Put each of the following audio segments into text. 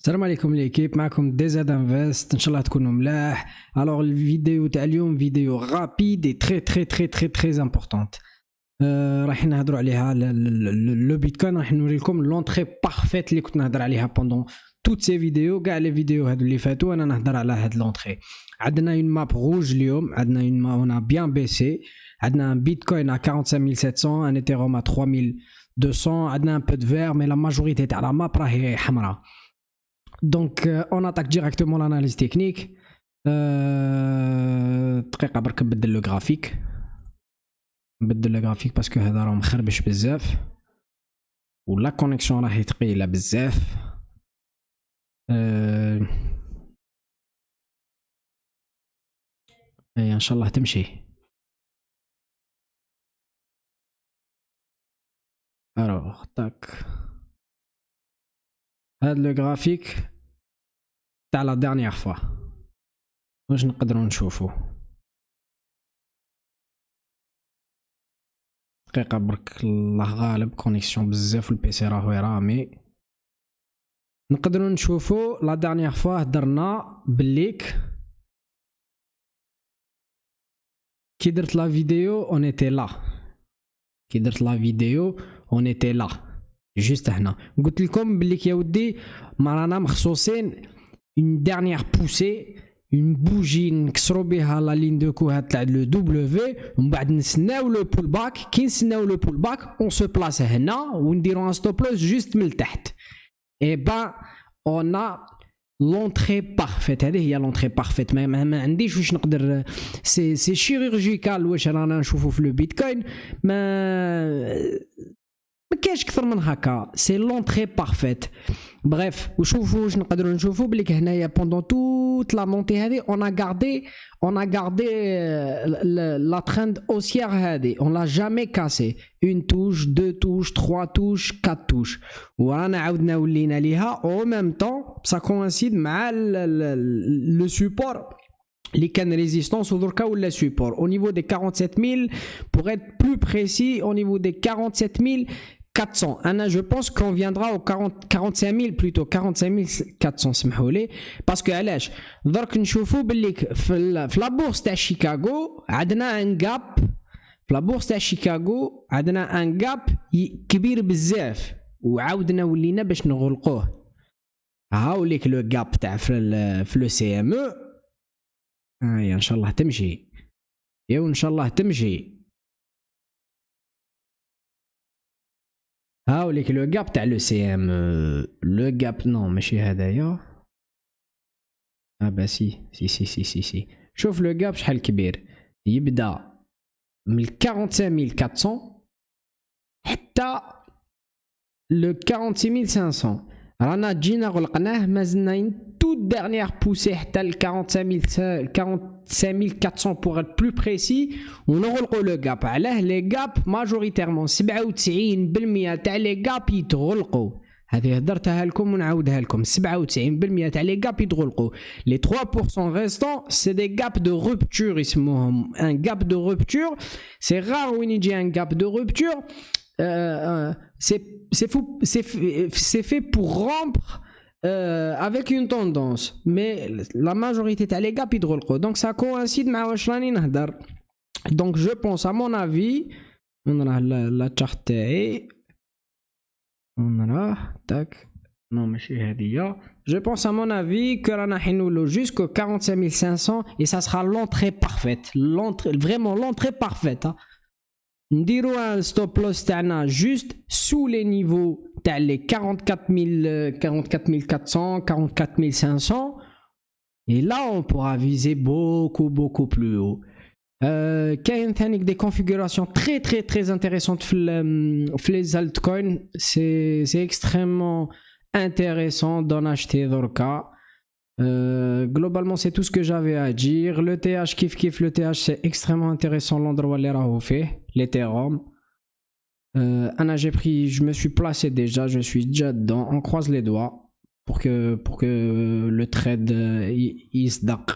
السلام عليكم ليكيب، معكم ديزاد انفست. ان شاء الله تكونوا ملاح. الوغ الفيديو تاع اليوم فيديو غابيد اي تري امبورطونت. راح نهضروا عليها لو بيتكوين. راح نوري لكم لونطري بارفيت اللي كنت نهضر عليها بوندون توت سي فيديو. كاع لي فيديو هادو اللي فاتوا انا نهضر على هاد لونطري. عندنا اون ماب روج اليوم، عندنا اون ماب اون بيان بيسي. عندنا ان بيتكوين à 45700، ان ايثيروم à 3200. عندنا ان بو دو فير مي لا ماجوريتي تاع لا ماب راهي حمراء. Donc on attaque directement l'analyse technique. دقيقة برك نبدل لو غرافيك، نبدل لو غرافيك باسكو هذا راه مخربش بزاف ولا كونيكسيون راهي ثقيلة بزاف. ان شاء الله تمشي. الوغ تاك، هاد لو غرافيك تاع لا ديرنيير فوا واش نقدروا نشوفوا. دقيقة برك الله غالب كونيكسيون بزاف والبيسي راهو يرامي. نقدروا نشوفوا لا ديرنيير فوا هدرنا بالليك كي درت لا فيديو اون ايتي لا، كي درت لا فيديو اون ايتي لا جوست هنا. قلت لكم بليك يا ودي ما رانا مخصوصين اون ديرنيير بوسي، اون بوجي نكسرو بها لا لين دو كو هاد تاع لو دبليو، ومن بعد نسناو لو بول باك. كي نسناو لو بول باك اون سو بلاس هنا ونديرو ان ستوب لوس جوست من التحت. اي با اون ا لونطري بارفيت. هذه هي لونطري بارفيت. ما عنديش واش نقدر سي شيرورجيكال واش رانا نشوفو في لو بيتكوين. ما كاينش اكثر من هكا، سي لونطري بارفيت. بريف وشوفوا واش نقدروا نشوفوا بليك هنايا بوندون توت لا مونتي هذه اون ا غاردي لا ترند اوسيير هذه اون لا جامي كاسي. اون توش، دو توش، 3 توش، 4 توش، ورانا عاودنا ولينا ليها او ميم طون سا كوانسيد مع لو سوبور اللي كان ريزيستانس ودركا ولا سوبور au niveau des 47000 pour être plus précis au niveau des 47400. Anna, je pense qu'on viendra au 45000 plutôt 45400 سمحوا لي باسكو علاش درك نشوفوا باللي في لا بورس تاع شيكاغو عندنا ان جاب. في لا بورس تاع شيكاغو عندنا ان جاب كبير بزاف وعاودنا ولينا باش نغلقوه. هاوليك لو جاب تاع في لو سي ام او. ان شاء الله تمشي، يا ان شاء الله تمشي. هاوليك لو جاب تاع لو سي ام، لو جاب نو ماشي هذايا. با سي شوف لو جاب شحال كبير، يبدا من 45400 حتى لو 46500. رانا جينا غلقناه مازلنا toute dernière poussée حتى ل 45400 pour être plus précis ونغلقوا لو جاب. علاه لي جاب ماجوريتيرمون 97% تاع لي جاب يتغلقوا. هذه هدرتها لكم ونعاودها لكم، 97% تاع لي جاب يتغلقوا. لي 3% ريستون سي دي جاب دو روبتور يسموهم. ان جاب دو روبتور سي رار وين يجي ان جاب دو روبتور. C'est fait pour rompre avec une tendance, mais la majorité تاع les gaps يتغلقوا. Donc ça coïncide مع واش راني نهدر. Donc je pense à mon avis نراه لا تشارت تاعي نراه تاك نو ماشي هذيا. Je pense à mon avis que رانا حنولو jusqu'au 45500 et ça sera l'entrée parfaite, vraiment l'entrée parfaite. نديرو ان ستوب لوس تاعنا جوست سو لي نيفو تاع لي 44400 44500 et là on pourra viser beaucoup plus haut. كاين ثاني دي كونفيغوراسيون très intéressantes في les altcoins. c'est extrêmement intéressant d'en acheter دركا. Globalement c'est tout ce que j'avais à dire. Le TH kiff le TH c'est extrêmement intéressant l'endroit اللي راهو فيه l'Ethereum. Anna je me suis placé déjà, je suis déjà dedans. On croise les doigts pour que le trade يصدق.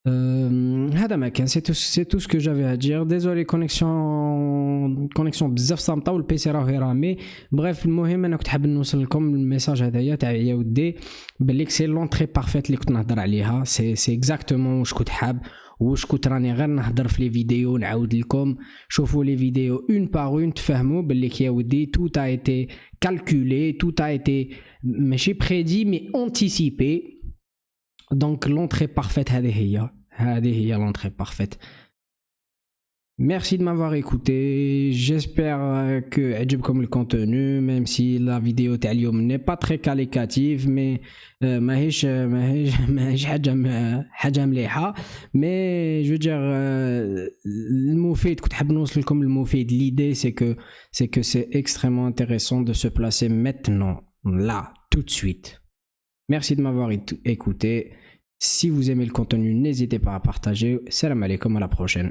C'est tout ce que j'avais à dire. Désolé, connexion بزاف صامتة والبيسي راهو يرامي. بريف المهم انا كنت حاب نوصل لكم الميساج هذايا تاع يا ودي باللي سي لونطري بارفيت اللي كنت نهضر عليها. سي اكزاكتومون واش كنت حاب واش كنت راني غير نهضر في لي فيديو نعاود لكم. شوفوا لي فيديو اون باغ اون تفهموا باللي يا ودي tout a été calculé, tout a été ماشي prédit mais anticipé. Donc l'entrée parfaite هذه هي l'entrée parfaite. Merci de m'avoir écouté. J'espère que عجبكم le contenu même si la vidéo تاع اليوم n'est pas très qualitative mais ماهيش حاجة مليحة mais je veux dire المفيد كنت حاب نوصل لكم المفيد. L'idée c'est que c'est extrêmement intéressant de se placer maintenant là tout de suite. Merci de m'avoir écouté. Si vous aimez le contenu, n'hésitez pas à partager. Salam alaikum, à la prochaine.